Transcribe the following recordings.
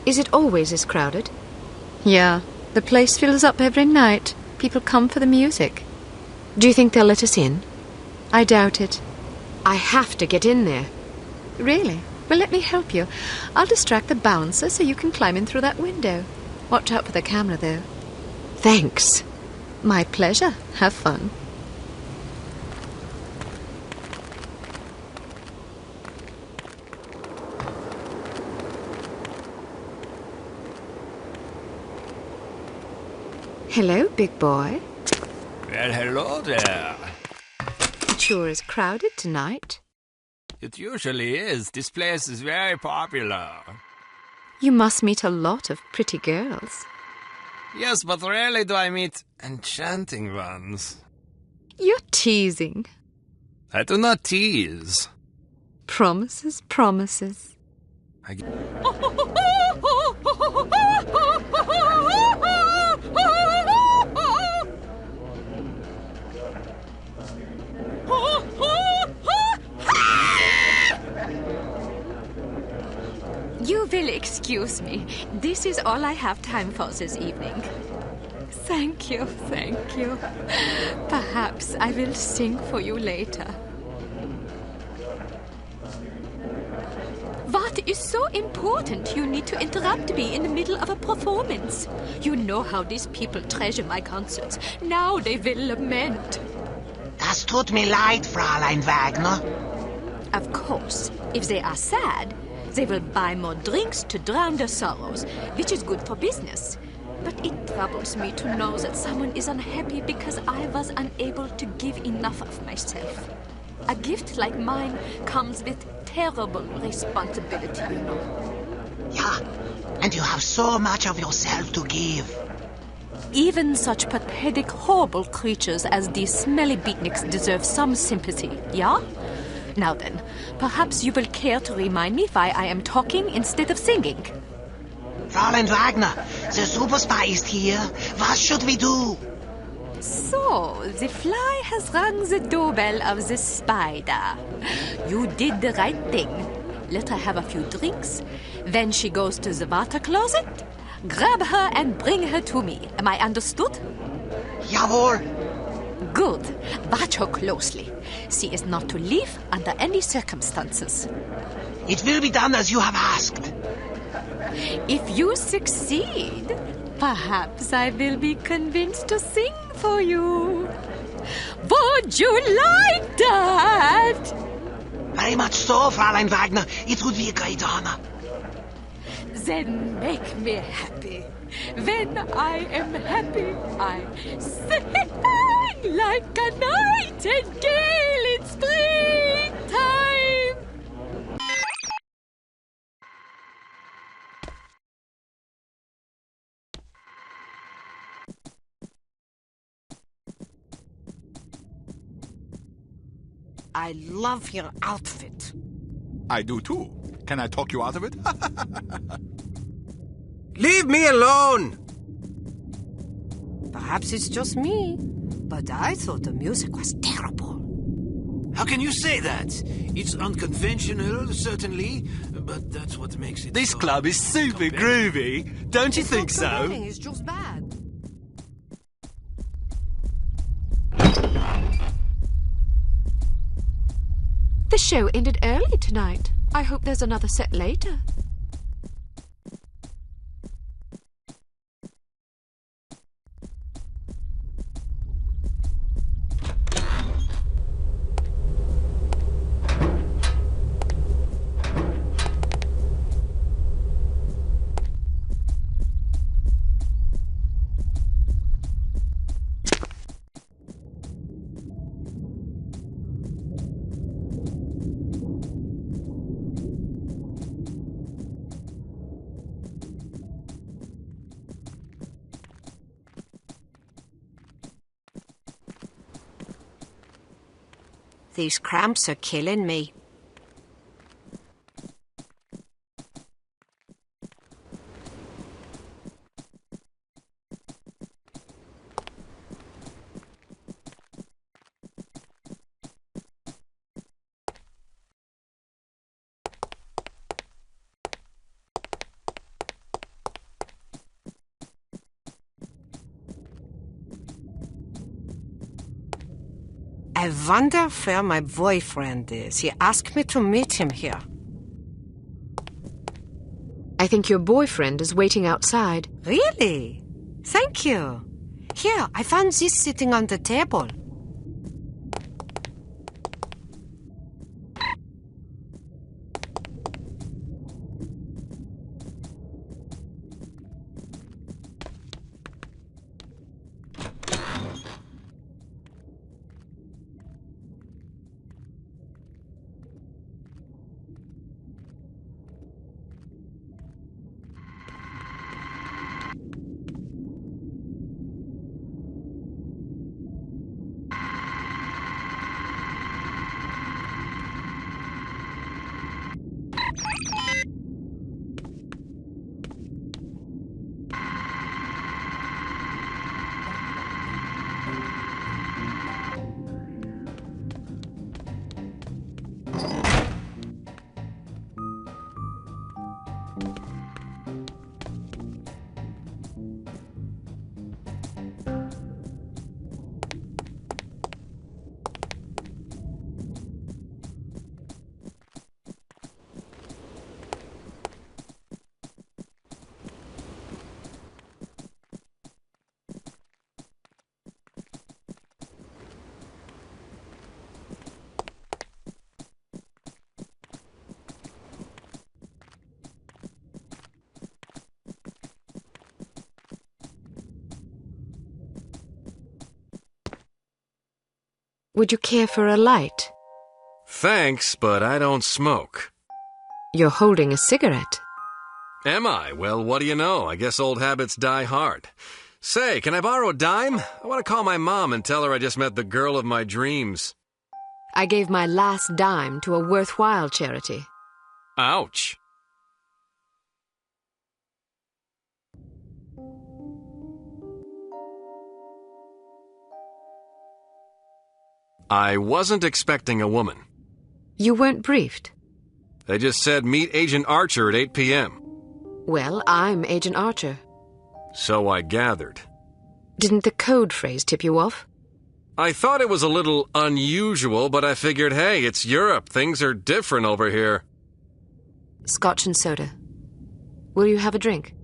Is it always as crowded? Yeah, the place fills up every night. People come for the music. Do you think they'll let us in? I doubt it. I have to get in there. Really? Well, let me help you. I'll distract the bouncer so you can climb in through that window. Watch out for the camera, though. Thanks. My pleasure. Have fun. Hello, big boy. Well, hello there. It sure is crowded tonight. It usually is. This place is very popular. You must meet a lot of pretty girls. Yes, but rarely do I meet enchanting ones. You're teasing. I do not tease. Promises, promises. You will excuse me. This is all I have time for this evening. Thank you, thank you. Perhaps I will sing for you later. What is so important you need to interrupt me in the middle of a performance? You know how these people treasure my concerts. Now they will lament. Das tut mir leid, Fräulein Wagner. Of course, if they are sad, they will buy more drinks to drown their sorrows, which is good for business. But it troubles me to know that someone is unhappy because I was unable to give enough of myself. A gift like mine comes with terrible responsibility, you know. Yeah, and you have so much of yourself to give. Even such pathetic, horrible creatures as these smelly beatniks deserve some sympathy, yeah? Now then, perhaps you will care to remind me why I am talking instead of singing. Fräulein Wagner, the super spy is here. What should we do? So, the fly has rung the doorbell of the spider. You did the right thing. Let her have a few drinks. When she goes to the water closet, grab her and bring her to me. Am I understood? Jawohl. Good. Watch her closely. She is not to leave under any circumstances. It will be done as you have asked. If you succeed, perhaps I will be convinced to sing for you. Would you like that? Very much so, Fräulein Wagner. It would be a great honor. Then make me happy. When I am happy, I sing like a nightingale in springtime. I love your outfit. I do too. Can I talk you out of it? Leave me alone! Perhaps it's just me, but I thought the music was terrible. How can you say that? It's unconventional, certainly, but that's what makes it This so club is super compelling. groovy. Don't you think It's not so? compelling, it's just bad. The show ended early tonight. I hope there's another set later. These cramps are killing me. I wonder where my boyfriend is. He asked me to meet him here. I think your boyfriend is waiting outside. Really? Thank you. Here, I found this sitting on the table. Would you care for a light? Thanks, but I don't smoke. You're holding a cigarette. Am I? Well, what do you know? I guess old habits die hard. Say, can I borrow a dime? I want to call my mom and tell her I just met the girl of my dreams. I gave my last dime to a worthwhile charity. Ouch. I wasn't expecting a woman. You weren't briefed? They just said meet Agent Archer at 8 p.m. Well, I'm Agent Archer. So I gathered. Didn't the code phrase tip you off? I thought it was a little unusual, but I figured, hey, it's Europe. Things are different over here. Scotch and soda. Will you have a drink?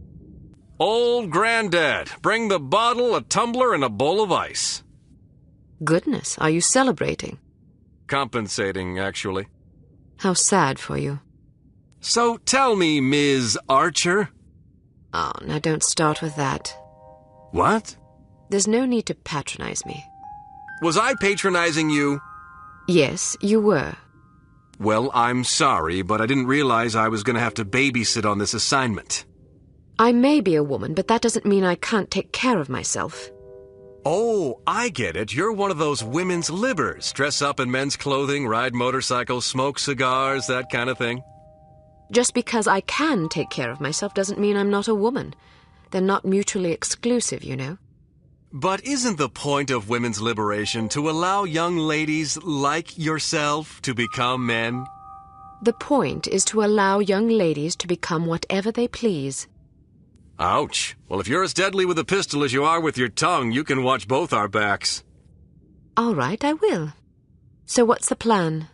Old Granddad. Bring the bottle, a tumbler, and a bowl of ice. Goodness, are you celebrating? Compensating, actually. How sad for you. So tell me, Ms. Archer. Oh, now don't start with that. What? There's no need to patronize me. Was I patronizing you? Yes, you were. Well, I'm sorry, but I didn't realize I was going to have to babysit on this assignment. I may be a woman, but that doesn't mean I can't take care of myself. Oh, I get it. You're one of those women's libbers. Dress up in men's clothing, ride motorcycles, smoke cigars, that kind of thing. Just because I can take care of myself doesn't mean I'm not a woman. They're not mutually exclusive, you know. But isn't the point of women's liberation to allow young ladies like yourself to become men? The point is to allow young ladies to become whatever they please. Ouch. Well, if you're as deadly with a pistol as you are with your tongue, you can watch both our backs. All right, I will. So what's the plan?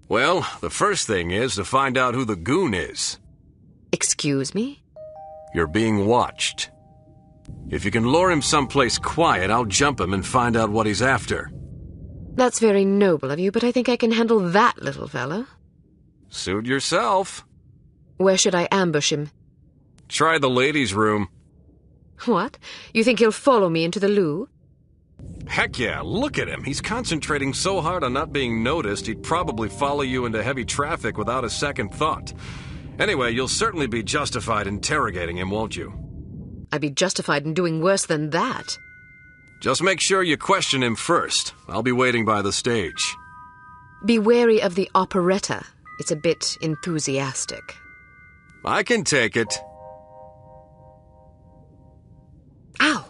Well, the first thing is to find out who the goon is. Excuse me? You're being watched. If you can lure him someplace quiet, I'll jump him and find out what he's after. That's very noble of you, but I think I can handle that little fellow. Suit yourself. Where should I ambush him? Try the ladies' room. What? You think he'll follow me into the loo? Heck yeah, look at him. He's concentrating so hard on not being noticed, he'd probably follow you into heavy traffic without a second thought. Anyway, you'll certainly be justified interrogating him, won't you? I'd be justified in doing worse than that. Just make sure you question him first. I'll be waiting by the stage. Be wary of the operetta. It's a bit enthusiastic. I can take it. Ow!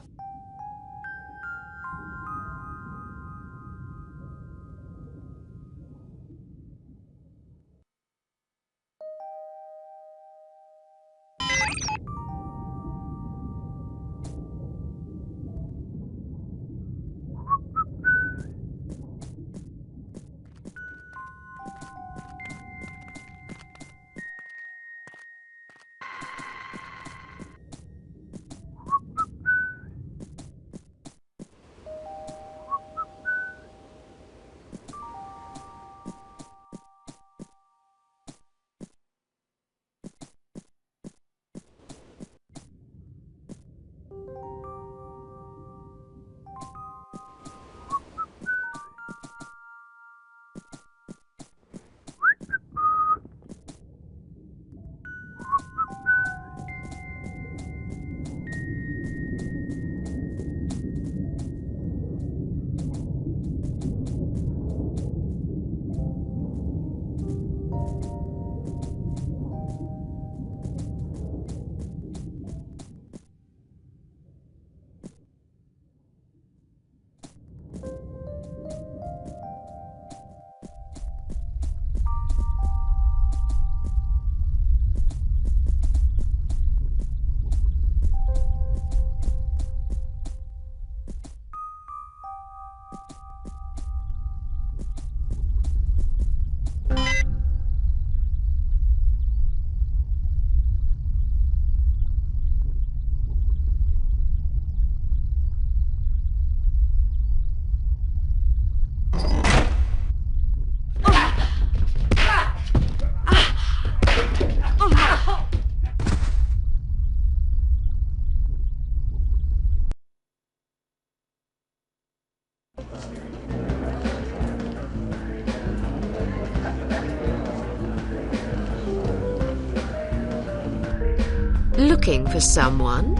Looking for someone?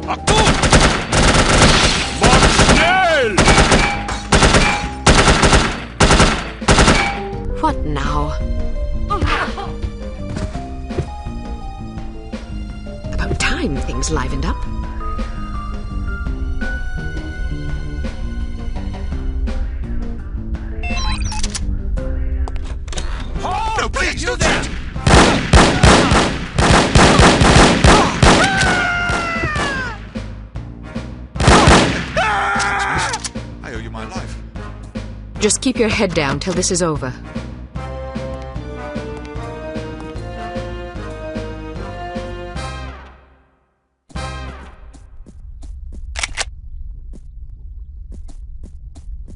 Achtung! Mach schnell! What now? About time things livened up. No, please, do that! I owe you my life. Just keep your head down till this is over.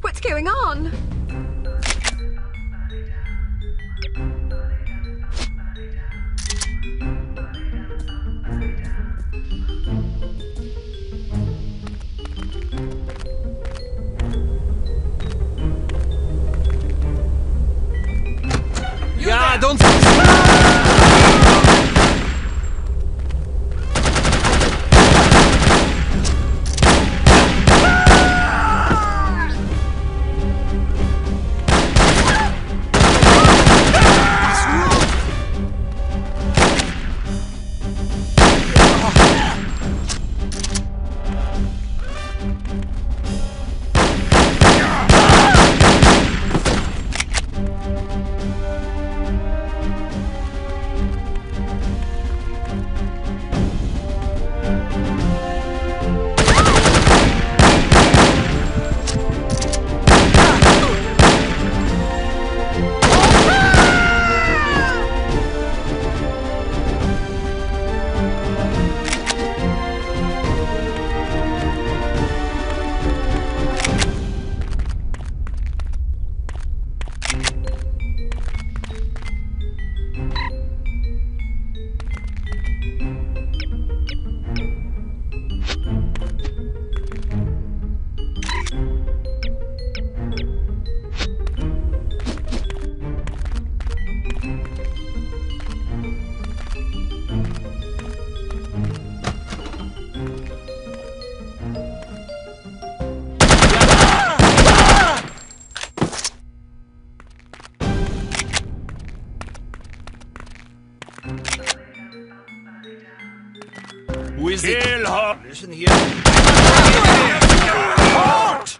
What's going on? Yeah, don't... Who is it? Kill her! Listen here. Halt!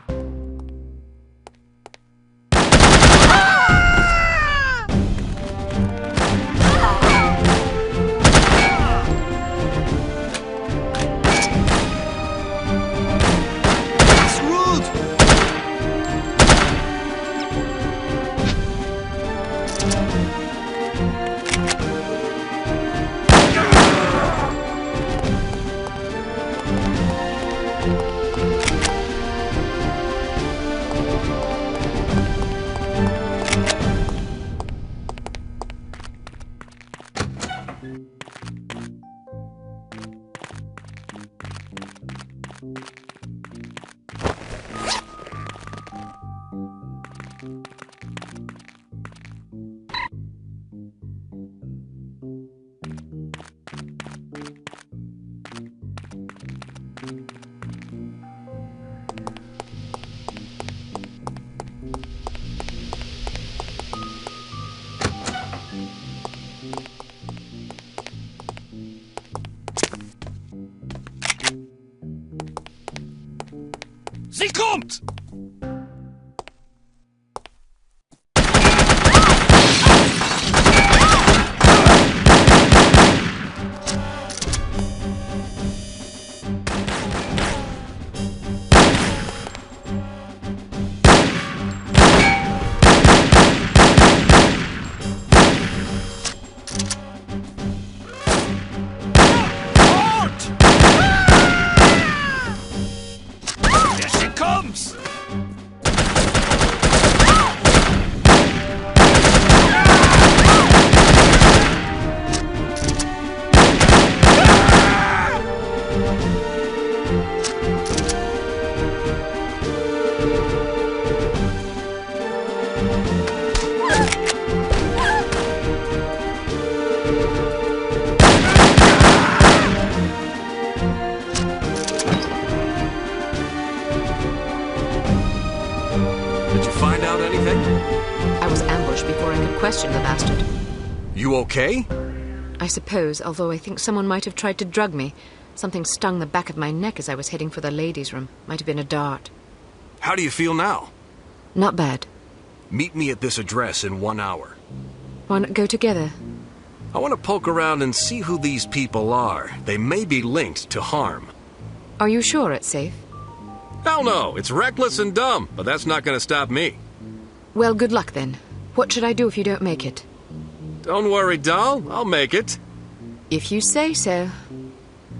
That's rude! Sie kommt! Here she comes! Did you find out anything? I was ambushed before I could question the bastard. You okay? I suppose, although I think someone might have tried to drug me. Something stung the back of my neck as I was heading for the ladies' room. Might have been a dart. How do you feel now? Not bad. Meet me at this address in 1 hour. Why not go together? I want to poke around and see who these people are. They may be linked to harm. Are you sure it's safe? Hell no, it's reckless and dumb, but that's not going to stop me. Well, good luck then. What should I do if you don't make it? Don't worry, doll, I'll make it. If you say so.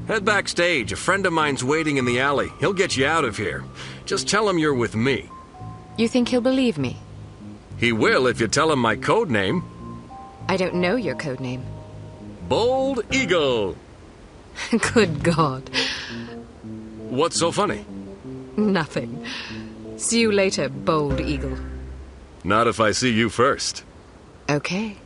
Head backstage. A friend of mine's waiting in the alley. He'll get you out of here. Just tell him you're with me. You think he'll believe me? He will if you tell him my code name. I don't know your code name. Bold Eagle. Good God. What's so funny? Nothing. See you later, Bold Eagle. Not if I see you first. Okay.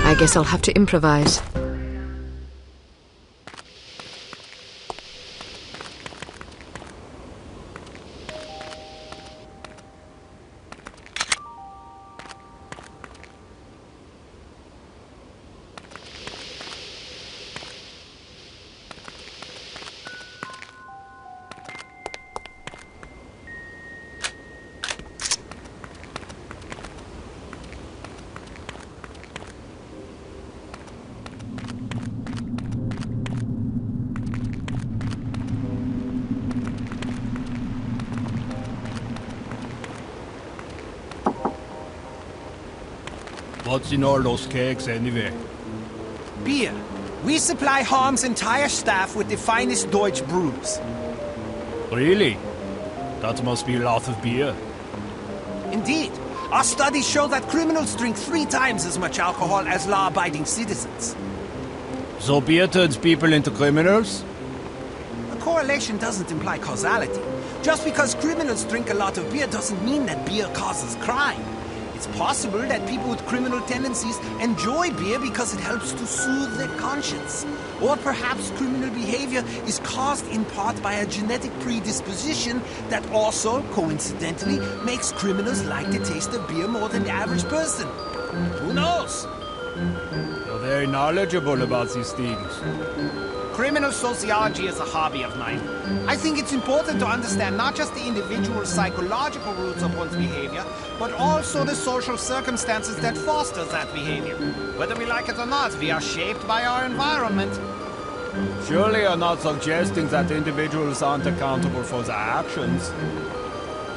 I guess I'll have to improvise. What's in all those kegs anyway? Beer. We supply Harm's entire staff with the finest Deutsch brews. Really? That must be a lot of beer. Indeed. Our studies show that criminals drink 3 times as much alcohol as law-abiding citizens. So beer turns people into criminals? A correlation doesn't imply causality. Just because criminals drink a lot of beer doesn't mean that beer causes crime. It's possible that people with criminal tendencies enjoy beer because it helps to soothe their conscience. Or perhaps criminal behavior is caused in part by a genetic predisposition that also, coincidentally, makes criminals like the taste of beer more than the average person. Who knows? You're very knowledgeable about these things. Criminal sociology is a hobby of mine. I think it's important to understand not just the individual psychological roots of one's behavior, but also the social circumstances that foster that behavior. Whether we like it or not, we are shaped by our environment. Surely you're not suggesting that individuals aren't accountable for their actions.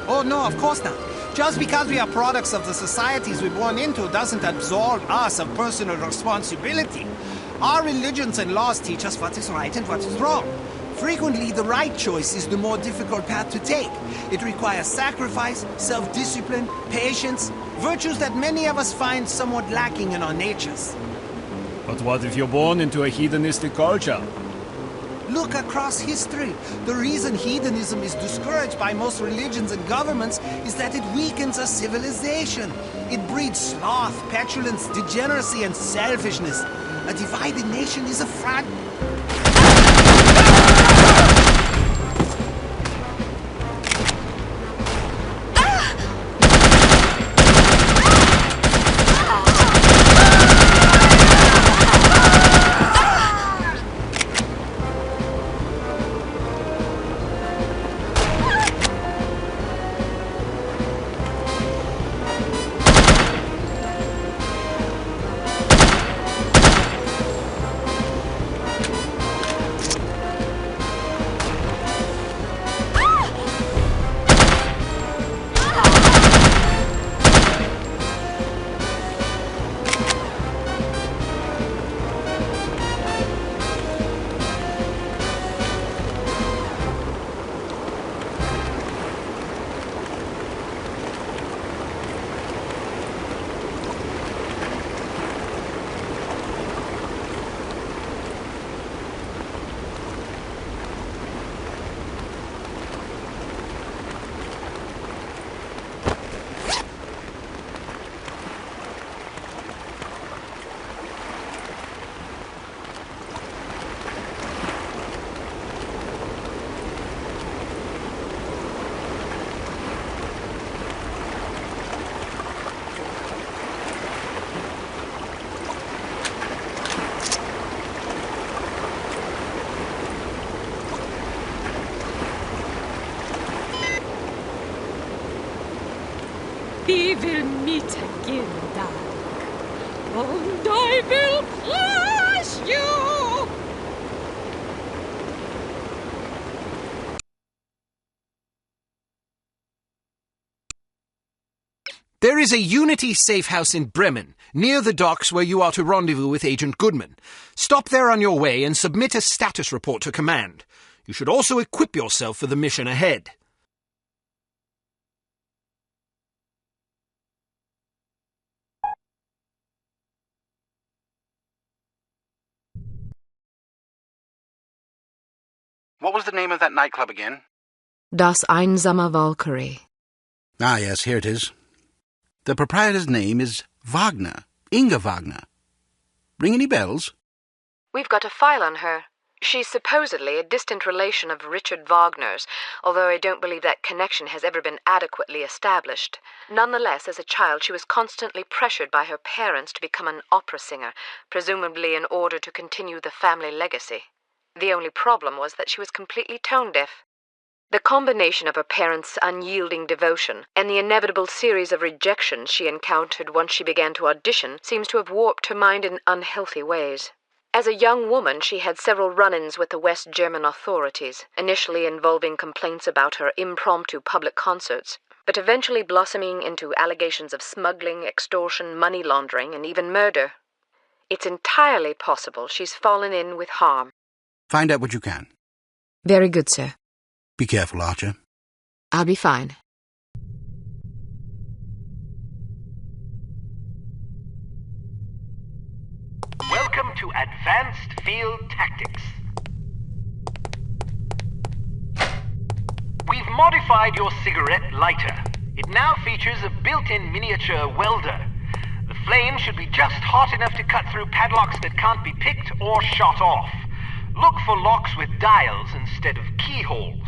Oh no, of course not. Just because we are products of the societies we're born into doesn't absolve us of personal responsibility. Our religions and laws teach us what is right and what is wrong. Frequently, the right choice is the more difficult path to take. It requires sacrifice, self-discipline, patience, virtues that many of us find somewhat lacking in our natures. But what if you're born into a hedonistic culture? Look across history. The reason hedonism is discouraged by most religions and governments is that it weakens a civilization. It breeds sloth, petulance, degeneracy, and selfishness. A divided nation is a fraud. begin, darling. And I will crush you! There is a Unity safe house in Bremen, near the docks where you are to rendezvous with Agent Goodman. Stop there on your way and submit a status report to command. You should also equip yourself for the mission ahead. What was the name of that nightclub again? Das Einsame Valkyrie. Ah, yes, here it is. The proprietor's name is Wagner. Inga Wagner. Ring any bells? We've got a file on her. She's supposedly a distant relation of Richard Wagner's, although I don't believe that connection has ever been adequately established. Nonetheless, as a child, she was constantly pressured by her parents to become an opera singer, presumably in order to continue the family legacy. The only problem was that she was completely tone-deaf. The combination of her parents' unyielding devotion and the inevitable series of rejections she encountered once she began to audition seems to have warped her mind in unhealthy ways. As a young woman, she had several run-ins with the West German authorities, initially involving complaints about her impromptu public concerts, but eventually blossoming into allegations of smuggling, extortion, money laundering, and even murder. It's entirely possible she's fallen in with harm. Find out what you can. Very good, sir. Be careful, Archer. I'll be fine. Welcome to Advanced Field Tactics. We've modified your cigarette lighter. It now features a built-in miniature welder. The flame should be just hot enough to cut through padlocks that can't be picked or shot off. Look for locks with dials instead of keyholes.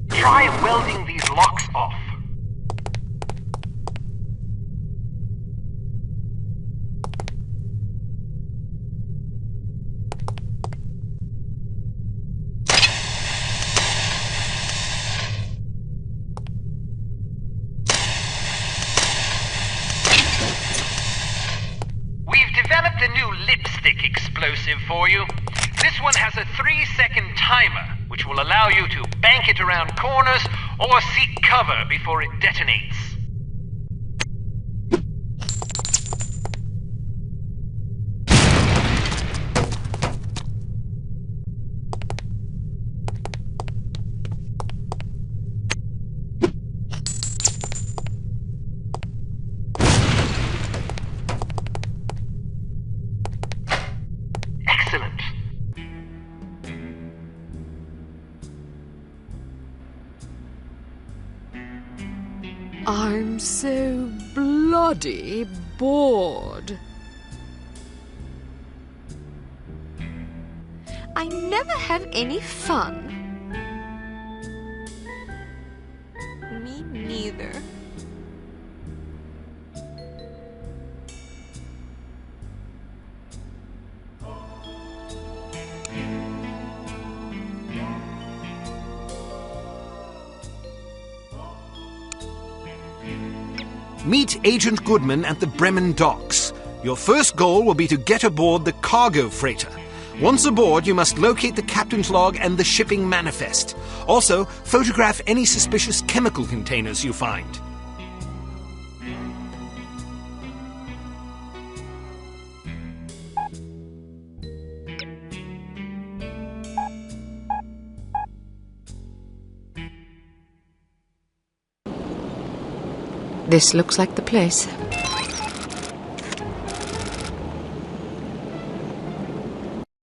Try welding these locks off. We've developed a new lipstick explosive for you. This one has a 3-second timer, which will allow you to bank it around corners or seek cover before it detonates. Excellent. I'm so bloody bored. I never have any fun. Me neither. Meet Agent Goodman at the Bremen docks. Your first goal will be to get aboard the cargo freighter. Once aboard, you must locate the captain's log and the shipping manifest. Also, photograph any suspicious chemical containers you find. This looks like the place.